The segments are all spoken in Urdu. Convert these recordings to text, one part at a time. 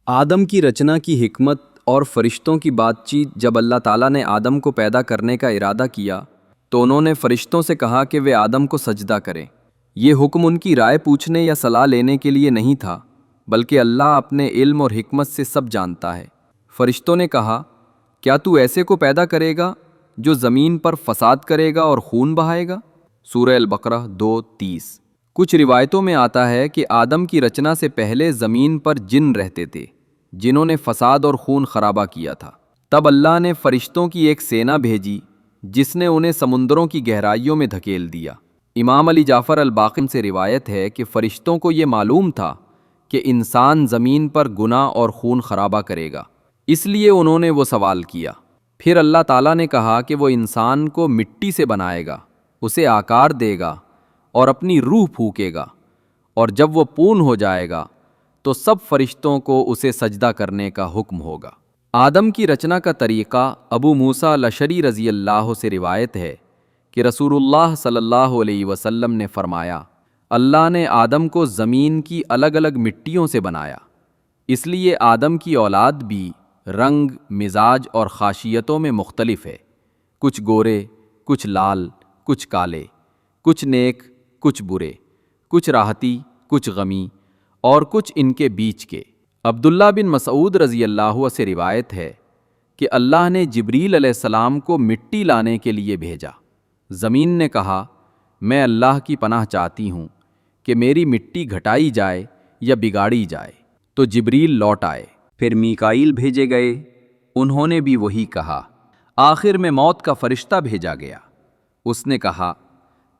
آدم کی رچنا کی حکمت اور فرشتوں کی بات چیت۔ جب اللہ تعالیٰ نے آدم کو پیدا کرنے کا ارادہ کیا تو انہوں نے فرشتوں سے کہا کہ وہ آدم کو سجدہ کریں۔ یہ حکم ان کی رائے پوچھنے یا صلاح لینے کے لیے نہیں تھا، بلکہ اللہ اپنے علم اور حکمت سے سب جانتا ہے۔ فرشتوں نے کہا، کیا تو ایسے کو پیدا کرے گا جو زمین پر فساد کرے گا اور خون بہائے گا؟ سورہ البقرہ 2:30۔ کچھ روایتوں میں آتا ہے کہ آدم کی رچنا سے پہلے زمین پر جن رہتے تھے جنہوں نے فساد اور خون خرابہ کیا تھا۔ تب اللہ نے فرشتوں کی ایک سینا بھیجی جس نے انہیں سمندروں کی گہرائیوں میں دھکیل دیا۔ امام علی جعفر الباقر سے روایت ہے کہ فرشتوں کو یہ معلوم تھا کہ انسان زمین پر گناہ اور خون خرابہ کرے گا، اس لیے انہوں نے وہ سوال کیا۔ پھر اللہ تعالیٰ نے کہا کہ وہ انسان کو مٹی سے بنائے گا، اسے آکار دے گا اور اپنی روح پھونکے گا، اور جب وہ پون ہو جائے گا تو سب فرشتوں کو اسے سجدہ کرنے کا حکم ہوگا۔ آدم کی رچنا کا طریقہ ابو موسیٰ الاشعری رضی اللہ سے روایت ہے کہ رسول اللہ صلی اللہ علیہ وسلم نے فرمایا، اللہ نے آدم کو زمین کی الگ الگ مٹیوں سے بنایا، اس لیے آدم کی اولاد بھی رنگ، مزاج اور خاصیتوں میں مختلف ہے۔ کچھ گورے، کچھ لال، کچھ کالے، کچھ نیک، کچھ برے، کچھ راحتی، کچھ غمی، اور کچھ ان کے بیچ کے۔ عبداللہ بن مسعود رضی اللہ عنہ سے روایت ہے کہ اللہ نے جبریل علیہ السلام کو مٹی لانے کے لیے بھیجا۔ زمین نے کہا، میں اللہ کی پناہ چاہتی ہوں کہ میری مٹی گھٹائی جائے یا بگاڑی جائے، تو جبریل لوٹ آئے۔ پھر میکائیل بھیجے گئے، انہوں نے بھی وہی کہا۔ آخر میں موت کا فرشتہ بھیجا گیا، اس نے کہا،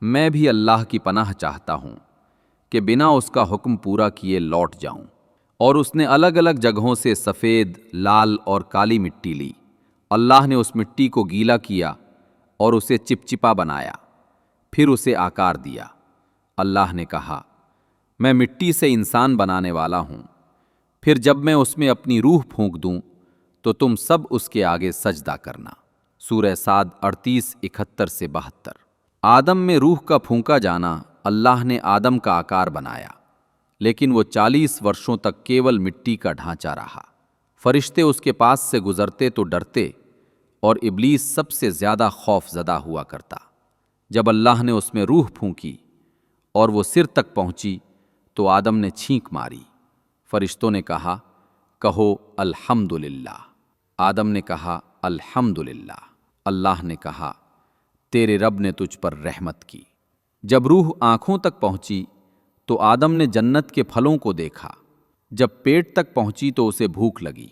میں بھی اللہ کی پناہ چاہتا ہوں کہ بنا اس کا حکم پورا کیے لوٹ جاؤں، اور اس نے الگ الگ جگہوں سے سفید، لال اور کالی مٹی لی۔ اللہ نے اس مٹی کو گیلا کیا اور اسے چپچپا بنایا، پھر اسے آکار دیا۔ اللہ نے کہا، میں مٹی سے انسان بنانے والا ہوں، پھر جب میں اس میں اپنی روح پھونک دوں تو تم سب اس کے آگے سجدہ کرنا۔ سورہ صاد 38:71-72۔ آدم میں روح کا پھونکا جانا، اللہ نے آدم کا آکار بنایا، لیکن وہ 40 برسوں تک کیول مٹی کا ڈھانچہ رہا۔ فرشتے اس کے پاس سے گزرتے تو ڈرتے، اور ابلیس سب سے زیادہ خوف زدہ ہوا کرتا۔ جب اللہ نے اس میں روح پھونکی اور وہ سر تک پہنچی تو آدم نے چھینک ماری۔ فرشتوں نے کہا، کہو الحمدللہ۔ آدم نے کہا، الحمدللہ۔ اللہ نے کہا، تیرے رب نے تجھ پر رحمت کی۔ جب روح آنکھوں تک پہنچی تو آدم نے جنت کے پھلوں کو دیکھا۔ جب پیٹ تک پہنچی تو اسے بھوک لگی،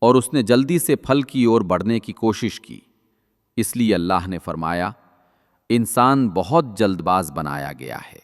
اور اس نے جلدی سے پھل کی اور بڑھنے کی کوشش کی۔ اس لیے اللہ نے فرمایا، انسان بہت جلد باز بنایا گیا ہے۔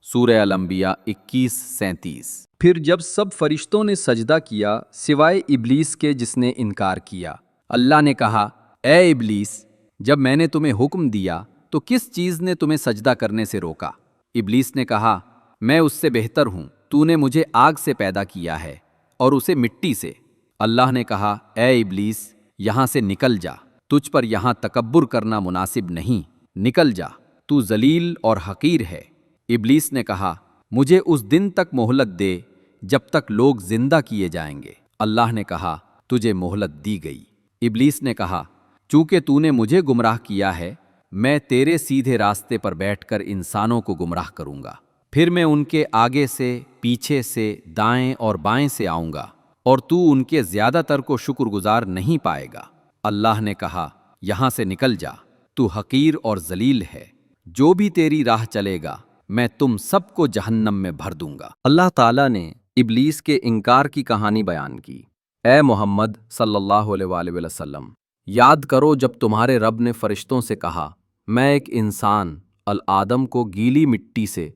سورہ الانبیاء 21:37۔ پھر جب سب فرشتوں نے سجدہ کیا سوائے ابلیس کے جس نے انکار کیا، اللہ نے کہا، اے ابلیس، جب میں نے تمہیں حکم دیا تو کس چیز نے تمہیں سجدہ کرنے سے روکا؟ ابلیس نے کہا، میں اس سے بہتر ہوں، تو نے مجھے آگ سے پیدا کیا ہے اور اسے مٹی سے۔ اللہ نے کہا، اے ابلیس، یہاں سے نکل جا، تجھ پر یہاں تکبر کرنا مناسب نہیں، نکل جا، تو ذلیل اور حقیر ہے۔ ابلیس نے کہا، مجھے اس دن تک مہلت دے جب تک لوگ زندہ کیے جائیں گے۔ اللہ نے کہا، تجھے مہلت دی گئی۔ ابلیس نے کہا، چونکہ تو نے مجھے گمراہ کیا ہے، میں تیرے سیدھے راستے پر بیٹھ کر انسانوں کو گمراہ کروں گا، پھر میں ان کے آگے سے، پیچھے سے، دائیں اور بائیں سے آؤں گا، اور تو ان کے زیادہ تر کو شکر گزار نہیں پائے گا۔ اللہ نے کہا، یہاں سے نکل جا، تو حقیر اور ذلیل ہے، جو بھی تیری راہ چلے گا میں تم سب کو جہنم میں بھر دوں گا۔ اللہ تعالیٰ نے ابلیس کے انکار کی کہانی بیان کی۔ اے محمد صلی اللہ علیہ وآلہ وسلم، یاد کرو جب تمہارے رب نے فرشتوں سے کہا، میں ایک انسان الآدم کو گیلی مٹی سے،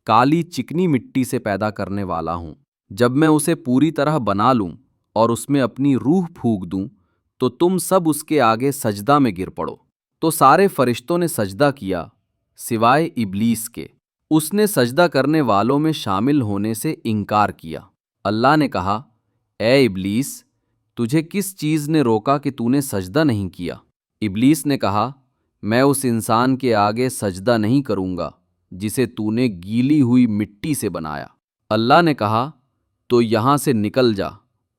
کالی چکنی مٹی سے پیدا کرنے والا ہوں۔ جب میں اسے پوری طرح بنا لوں اور اس میں اپنی روح پھونک دوں تو تم سب اس کے آگے سجدہ میں گر پڑو۔ تو سارے فرشتوں نے سجدہ کیا سوائے ابلیس کے، اس نے سجدہ کرنے والوں میں شامل ہونے سے انکار کیا۔ اللہ نے کہا، اے ابلیس، تجھے کس چیز نے روکا کہ تو نے سجدہ نہیں کیا؟ ابلیس نے کہا، میں اس انسان کے آگے سجدہ نہیں کروں گا جسے تو نے گیلی ہوئی مٹی سے بنایا۔ اللہ نے کہا، تو یہاں سے نکل جا،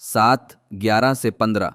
7:11-15।